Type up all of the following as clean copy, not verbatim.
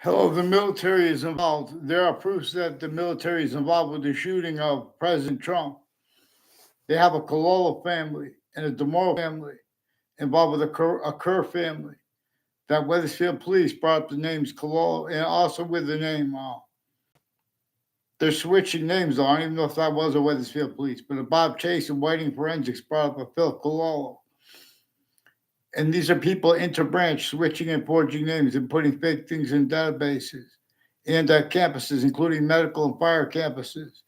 Hello, the military is involved. There are proofs that the military is involved with the shooting of President Trump. They have a Cololo family and a DeMoro family involved with a Kerr family. That Wethersfield police brought up the names Cololo and also with the name. They're switching names, though. I don't even know if that was a Wethersfield police, but a Bob Chase and Whiting Forensics brought up a Phil Cololo. And these are people interbranch switching and forging names and putting fake things in databases and campuses, including medical and fire campuses,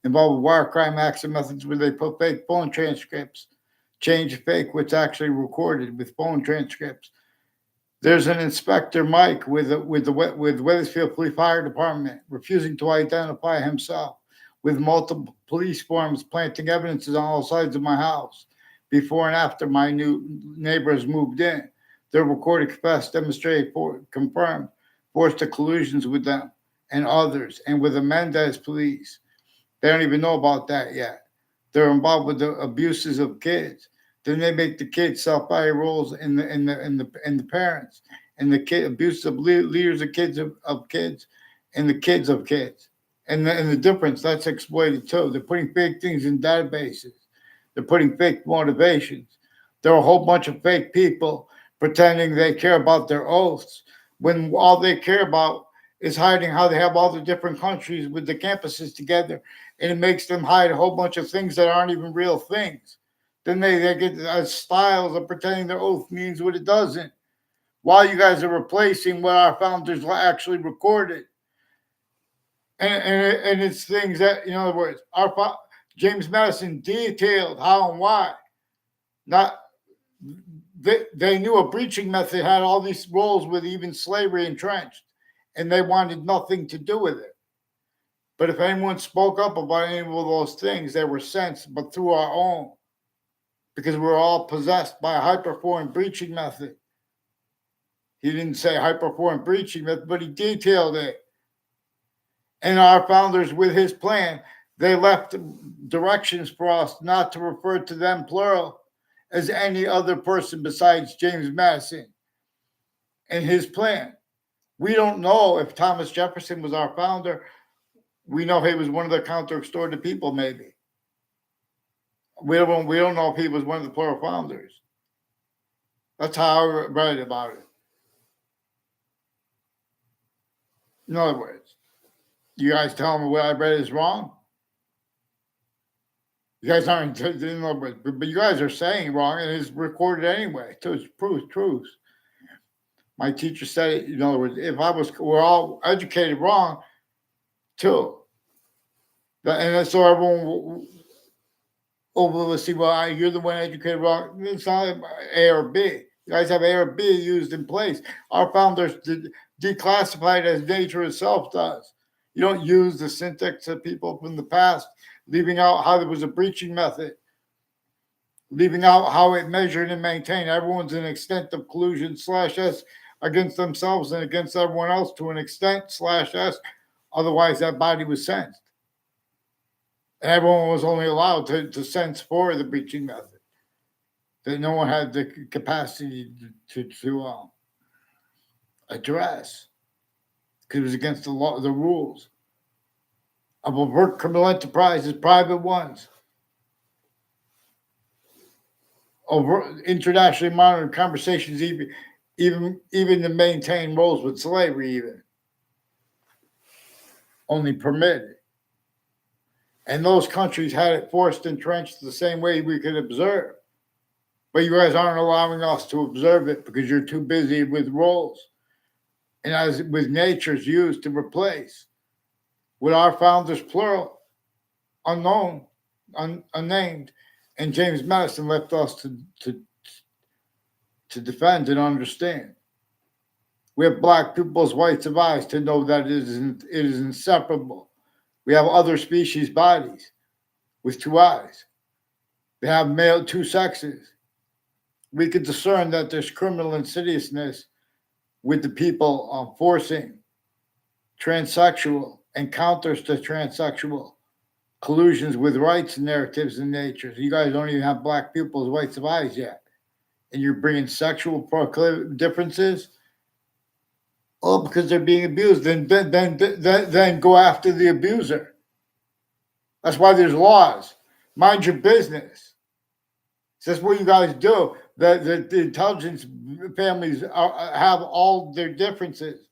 involved with wire crime acts and methods where they put fake phone transcripts, change fake what's actually recorded with phone transcripts. There's an inspector Mike with Wethersfield Police Fire Department refusing to identify himself, with multiple police forms planting evidences on all sides of my house before and after my new neighbors moved in. They're recorded, confessed, demonstrated, confirmed, forced to collusions with them and others, and with the Mendez police. They don't even know about that yet. They're involved with the abuses of kids. Then they make the kids self-body roles in the parents, and the kid abuses of leaders of kids, and the kids of kids, and the difference that's exploited too. They're putting fake things in databases. They're putting fake motivations. There are a whole bunch of fake people pretending they care about their oaths when all they care about is hiding how they have all the different countries with the campuses together, and it makes them hide a whole bunch of things that aren't even real things. Then they get styles of pretending their oath means what it doesn't, while you guys are replacing what our founders actually recorded. And it's things that, in other words, James Madison detailed how and why. Not they knew a breaching method had all these roles with even slavery entrenched, and they wanted nothing to do with it. But if anyone spoke up about any of those things, they were censored, but through our own, because we're all possessed by a hyperforeign breaching method. He didn't say hyperforeign breaching method, but he detailed it. And our founders, with his plan, they left directions for us not to refer to them, plural, as any other person besides James Madison and his plan. We don't know if Thomas Jefferson was our founder. We know he was one of the counter-extorted people, maybe. We don't know if he was one of the plural founders. That's how I read about it. In other words, you guys tell me what I read is wrong? You guys aren't, in other words, but you guys are saying wrong, and it's recorded anyway. So it's truth. My teacher said it, in other words, if we're all educated wrong, too. And so everyone, let's see, well, you're the one educated wrong. It's not A or B. You guys have A or B used in place. Our founders declassified as nature itself does. You don't use the syntax of people from the past, leaving out how there was a breaching method, leaving out how it measured and maintained. Everyone's an extent of collusion /S against themselves and against everyone else to an extent /S. Otherwise, that body was censed. And everyone was only allowed to sense for the breaching method. That no one had the capacity to address, because it was against the law, the rules of overt criminal enterprises, private ones, over internationally monitored conversations, even to maintain roles with slavery, even only permitted. And those countries had it forced entrenched the same way we could observe. But you guys aren't allowing us to observe it because you're too busy with roles. And as with nature's used to replace, with our founders, plural, unknown, unnamed, and James Madison left us to defend and understand. We have black people's whites of eyes to know that it is inseparable. We have other species bodies with two eyes. They have male two sexes. We could discern that there's criminal insidiousness with the people forcing transsexual encounters to transsexual collusions with rights narratives and natures. You guys don't even have black people's whites of eyes yet. And you're bringing sexual differences. Oops. because they're being abused, then go after the abuser. That's why there's laws. Mind your business. That's what you guys do. The intelligence families have all their differences.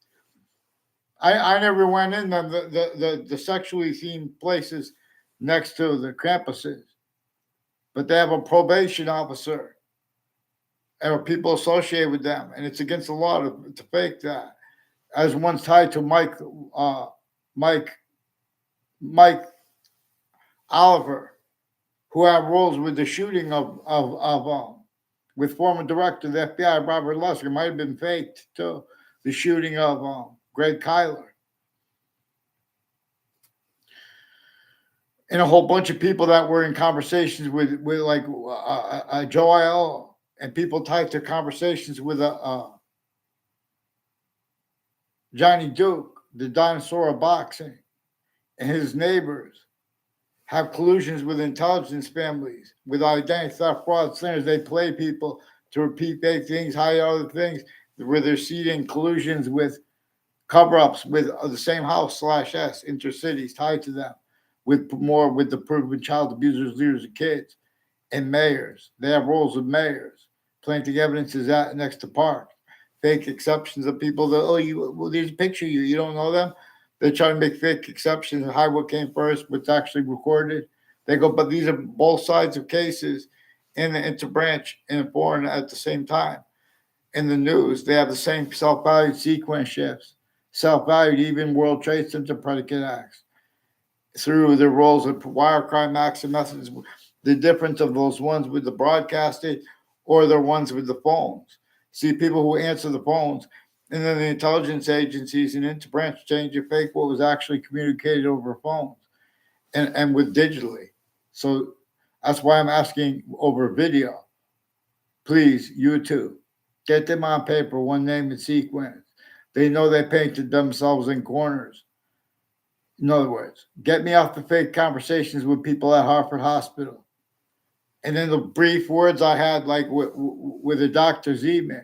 I never went in the sexually themed places next to the campuses, but they have a probation officer and people associated with them, and it's against the law to fake that. As one's tied to Mike Oliver, who had roles with the shooting of with former director of the FBI Robert Lusker. It might have been faked too. The shooting of Greg Kyler. And a whole bunch of people that were in conversations with like Joel, and people typed their conversations with Johnny Duke, the dinosaur of boxing, and his neighbors have collusions with intelligence families, with identity theft, fraud, slanders. They play people to repeat fake things, hide other things, where they're seeding collusions with cover-ups with the same house /S intercities tied to them, with the proven child abusers, leaders of kids, and mayors. They have roles of mayors. Planting evidence is at next to park. Fake exceptions of people that there's a picture of you. You don't know them. They try to make fake exceptions and hide what came first, what's actually recorded. They go, but these are both sides of cases in the interbranch and foreign at the same time. In the news, they have the same self-valued sequence shifts, self-valued even World Trade Center predicate acts through their roles of wire crime acts and methods. The difference of those ones with the broadcasting or the ones with the phones. See, people who answer the phones, and then the intelligence agencies and interbranch change and fake what was actually communicated over phones and with digitally. So that's why I'm asking over video. Please, YouTube, get them on paper, one name and sequence. They know they painted themselves in corners. In other words, get me off the fake conversations with people at Hartford Hospital. And then the brief words I had, like with the doctor's email.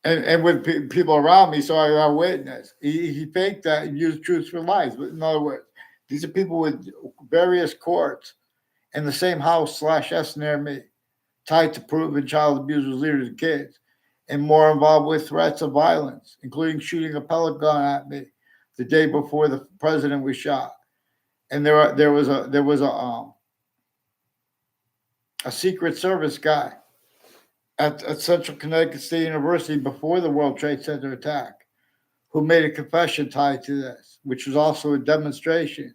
And with people around me, so I got witness. He faked that and used truth for lies. But in other words, these are people with various courts in the same house /S near me, tied to proven child abusers, leaders, and kids, and more involved with threats of violence, including shooting a pellet gun at me the day before the president was shot. And there was a Secret Service guy at Central Connecticut State University before the World Trade Center attack, who made a confession tied to this, which was also a demonstration.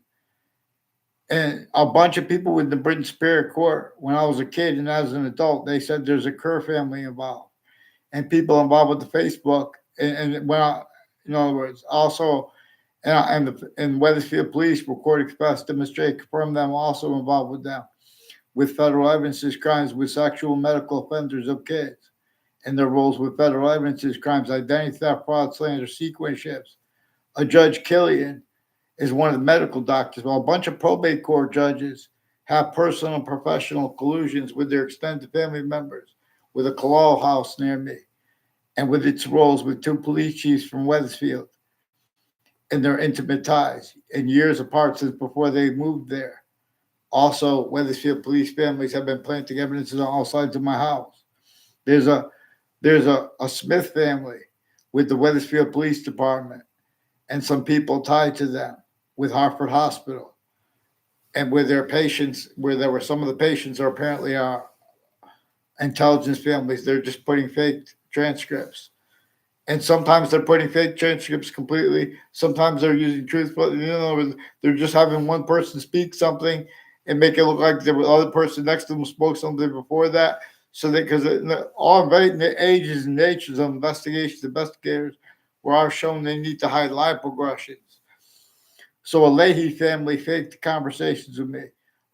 And a bunch of people with the Britain Superior Court, when I was a kid and as an adult, they said there's a Kerr family involved, and people involved with the Facebook. And when in other words, also, and Wethersfield Police recorded, confessed, demonstrate, confirmed them also involved with them, with federal evidences, crimes with sexual medical offenders of kids, and their roles with federal evidences, crimes, identity theft, fraud, slander, sequence shifts. A Judge Killian is one of the medical doctors. Well, a bunch of probate court judges have personal and professional collusions with their extended family members, with a Collusions house near me, and with its roles with two police chiefs from Wethersfield and their intimate ties, and years apart since before they moved there. Also, Wethersfield police families have been planting evidences on all sides of my house. There's a Smith family with the Wethersfield Police Department and some people tied to them with Hartford Hospital, and with their patients, where there were some of the patients are apparently intelligence families. They're just putting fake transcripts. And sometimes they're putting fake transcripts completely. Sometimes they're using truth, but they're just having one person speak something and make it look like the other person next to them spoke something before that. So that, because all the ages and natures of investigators were shown they need to hide lie progressions. So a Leahy family faked conversations with me.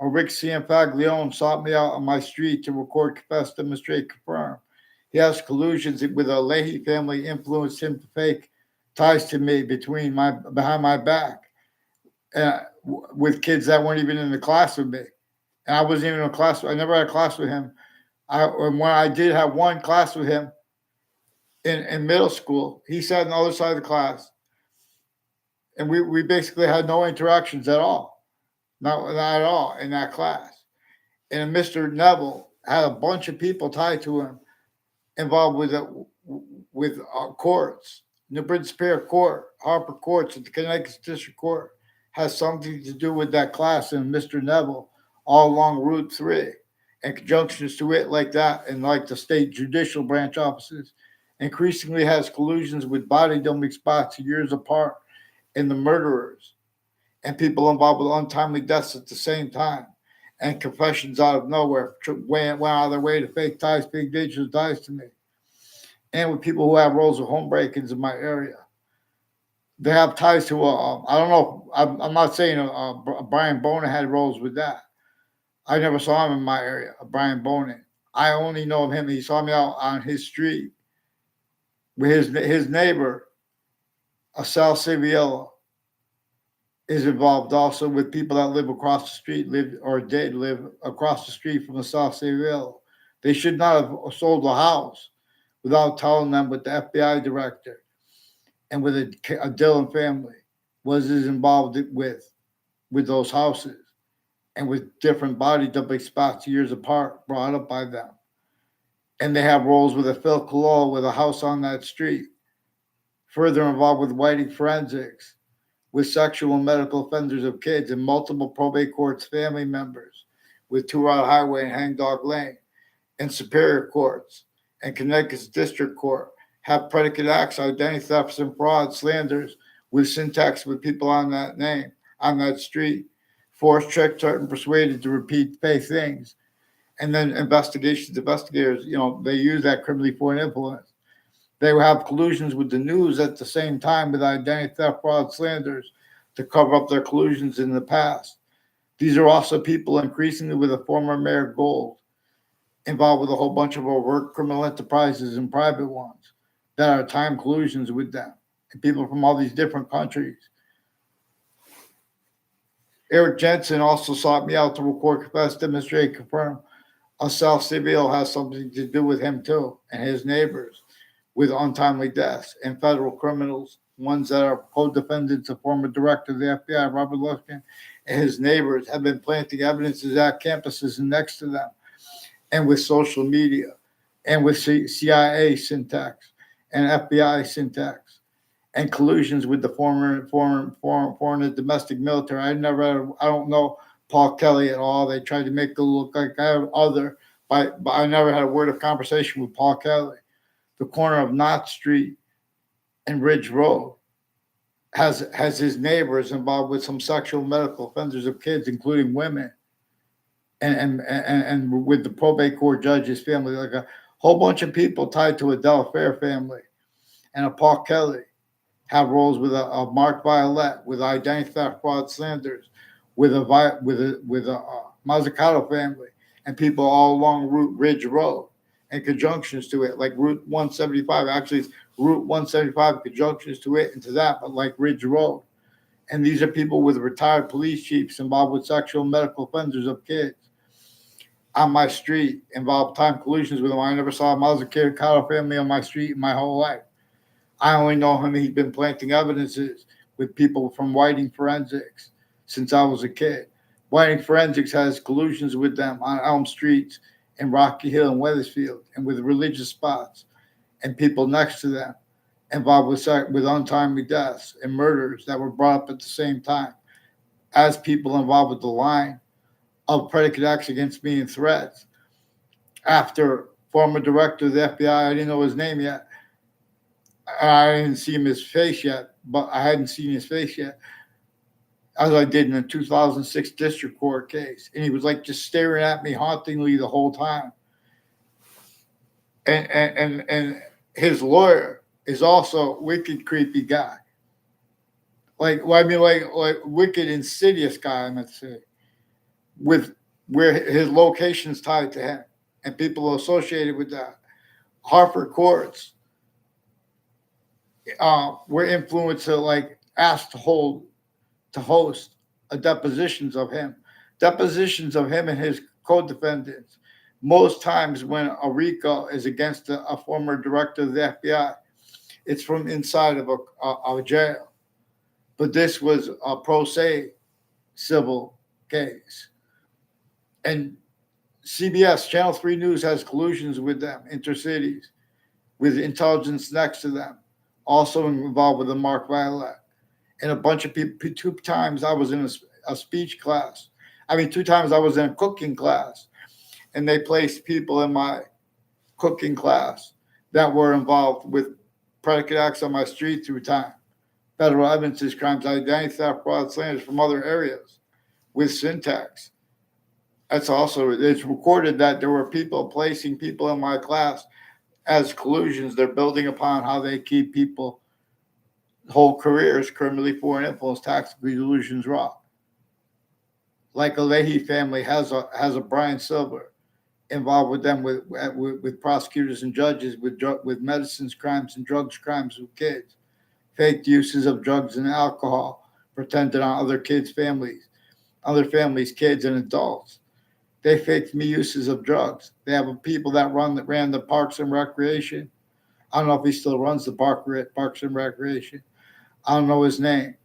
A Rick Cianfaglione sought me out on my street to record, confess, demonstrate, confirm. He has collusions with a Leahy family influenced him to fake ties to me behind my back, with kids that weren't even in the class with me. And I wasn't even in a class. I never had a class with him. When I did have one class with him, in middle school. He sat on the other side of the class, and we basically had no interactions at all, not at all in that class. And Mr. Neville had a bunch of people tied to him involved with courts. New Britain Superior Court, Harper Courts, and the Connecticut District Court has something to do with that class and Mr. Neville all along Route 3 and conjunctions to it like that, and like the state judicial branch offices. Increasingly has collusions with body dumping spots years apart in the murderers and people involved with untimely deaths at the same time. And confessions out of nowhere went out of their way to fake ties, fake digital ties to me. And with people who have roles of home break-ins in my area. They have ties to, I don't know, I'm not saying Brian Bonin had roles with that. I never saw him in my area, Brian Bonin. I only know of him. He saw me out on his street with his neighbor, Sal Civiello, is involved also with people that live across the street, live or did live across the street from the South Civiello. They should not have sold the house without telling them what the FBI director and with a Dillon family was involved with those houses and with different body dumping spots years apart brought up by them. And they have roles with a Phil Collusions with a house on that street. Further involved with whiting forensics, with sexual and medical offenders of kids and multiple probate courts family members, with Two Rod Highway and Hangdog Lane, and Superior Courts and Connecticut's District Court have predicate acts, identity thefts and fraud, slanders with syntax with people on that name, on that street, forced, tricked, and persuaded to repeat fake things. And then investigators, they use that criminally foreign influence. They will have collusions with the news at the same time with identity theft, fraud, slanders to cover up their collusions in the past. These are also people increasingly with a former Mayor Gold involved with a whole bunch of overt criminal enterprises and private ones that are time collusions with them and people from all these different countries. Eric Jensen also sought me out to record, confess, demonstrate, confirm South Civiello has something to do with him too and his neighbors with untimely deaths and federal criminals, ones that are co-defendants of former director of the FBI, Robert Luskin, and his neighbors have been planting evidences at campuses and next to them, and with social media, and with CIA syntax and FBI syntax, and collusions with the foreign and domestic military. I don't know Paul Kelly at all. They tried to make it look like I have but I never had a word of conversation with Paul Kelly. The corner of Knott Street and Ridge Road has his neighbors involved with some sexual medical offenders of kids, including women, and with the probate court judge's family, like a whole bunch of people tied to a Della Fair family and a Paul Kelly have roles with a Mark Violette, with identity theft, fraud, slanders, with a Mazzucato family, and people all along Ridge Road and conjunctions to it, like Route 175. Actually, it's Route 175 conjunctions to it and to that, but like Ridge Road. And these are people with retired police chiefs involved with sexual and medical offenders of kids on my street, involved time collusions with them. I never saw a Mazzucato family on my street in my whole life. I only know him. He's been planting evidences with people from Whiting Forensics since I was a kid. Whiting Forensics has collusions with them on Elm Streets in Rocky Hill and Wethersfield, and with religious spots and people next to them involved with untimely deaths and murders that were brought up at the same time as people involved with the line of predicate acts against me and threats. After former director of the FBI, I didn't know his name yet. I didn't see his face yet, but I hadn't seen his face yet, as I did in the 2006 district court case. And he was like just staring at me hauntingly the whole time. And his lawyer is also a wicked, creepy guy. Like wicked, insidious guy, I meant to say, with where his location's tied to him and people associated with that. Hartford courts were influenced to ask to host depositions of him and his co-defendants Most times when a RICO is against a former director of the FBI, it's from inside of a jail. But this was a pro se civil case. And CBS, Channel 3 News has collusions with them, intercities, with intelligence next to them, also involved with the Mark Violet. And a bunch of people, 2 times I was in a speech class. I mean, 2 times I was in a cooking class, and they placed people in my cooking class that were involved with predicate acts on my street through time. Federal evidences, crimes, identity theft, fraud, slanders from other areas with syntax. That's also, it's recorded that there were people placing people in my class as collusions. They're building upon how they keep people whole careers, criminally foreign influence, tactically delusions raw. Like a Leahy family has a Brian Silver involved with them with prosecutors and judges with medicines crimes and drugs crimes with kids, faked uses of drugs and alcohol pretended on other families, kids and adults. They faked me uses of drugs. They have people that ran the Parks and Recreation. I don't know if he still runs the Parks and Recreation. I don't know his name,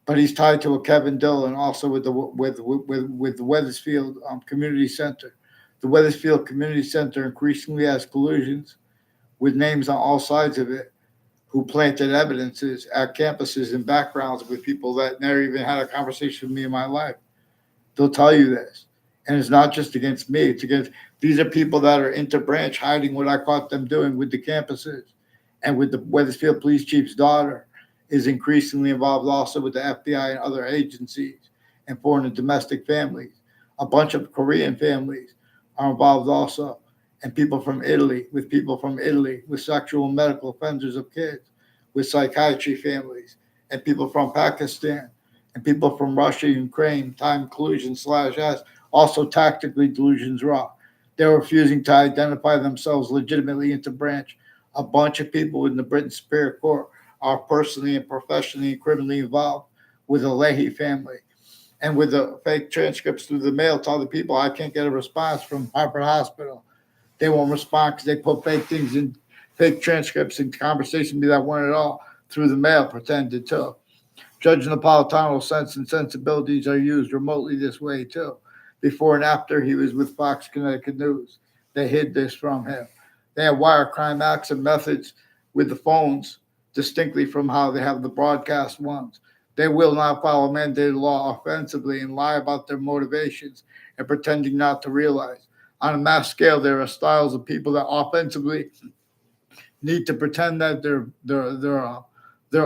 but he's tied to a Kevin Dillon, also with the Wethersfield Community Center. The Wethersfield Community Center increasingly has collusions with names on all sides of it, who planted evidences at campuses and backgrounds with people that never even had a conversation with me in my life. They'll tell you this. And it's not just against me, it's against, these are people that are interbranch hiding what I caught them doing with the campuses. And with the Wethersfield police chief's daughter is increasingly involved also with the FBI and other agencies and foreign and domestic families. A bunch of Korean families are involved also. And people from Italy, with sexual and medical offenders of kids, with psychiatry families, and people from Pakistan, and people from Russia, Ukraine, time collusion /S, also tactically delusions raw. They're refusing to identify themselves legitimately into branch. A bunch of people in the Britain Superior Court are personally and professionally and criminally involved with the Leahy family. And with the fake transcripts through the mail to other people, I can't get a response from Harvard Hospital. They won't respond because they put fake things in, fake transcripts and conversations that weren't at all through the mail, pretended to. Judge Napolitano's sense and sensibilities are used remotely this way too. Before and after he was with Fox Connecticut News, they hid this from him. They have wire crime acts and methods with the phones distinctly from how they have the broadcast ones. They will not follow mandated law offensively and lie about their motivations and pretending not to realize. On a mass scale, there are styles of people that offensively need to pretend that their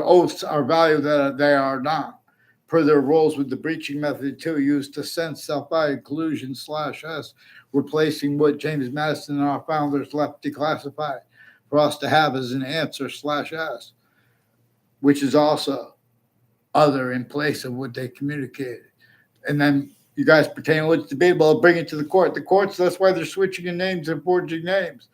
oaths are valued that they are not, per their roles with the breaching method too, used to sense self-value collusion /S, replacing what James Madison and our founders left declassified for us to have as an answer /S, which is also other in place of what they communicated. And then you guys pretend, well, it's debatable, bring it to the court. The courts, that's why they're switching in names and forging names.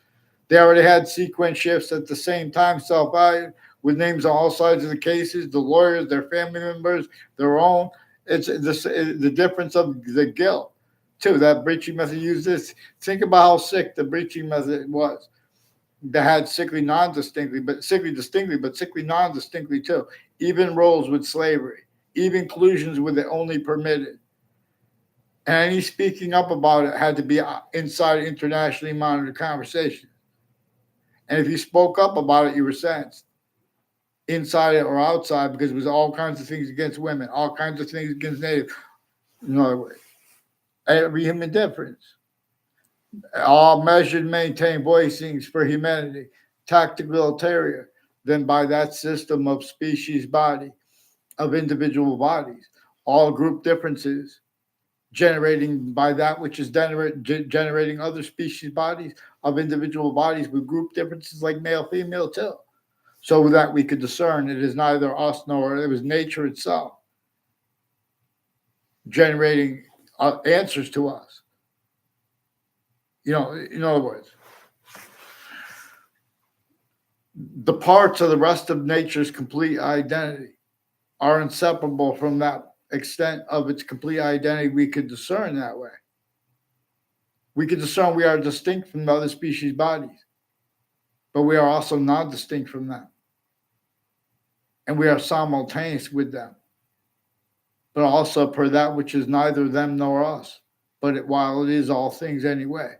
They already had sequence shifts at the same time, self-valued, with names on all sides of the cases, the lawyers, their family members, their own. It's the difference of the guilt, too. That breaching method used this. Think about how sick the breaching method was. They had sickly non-distinctly, but sickly distinctly, but sickly non-distinctly, too. Even roles with slavery, even collusions with it only permitted. And any speaking up about it had to be inside internationally monitored conversation. And if you spoke up about it, you were sentenced, inside it or outside, because it was all kinds of things against women, all kinds of things against Native. In other words, every human difference. All measured, maintained voicings for humanity, tactical ulterior, then by that system of species body, of individual bodies, all group differences, generating by that which is generating other species bodies of individual bodies with group differences like male, female too. So that we could discern it is neither us nor it was nature itself generating answers to us. In other words, the parts of the rest of nature's complete identity are inseparable from that extent of its complete identity we could discern that way. We can discern we are distinct from the other species' bodies, but we are also not distinct from them. And we are simultaneous with them, but also per that which is neither them nor us, but while it is all things anyway.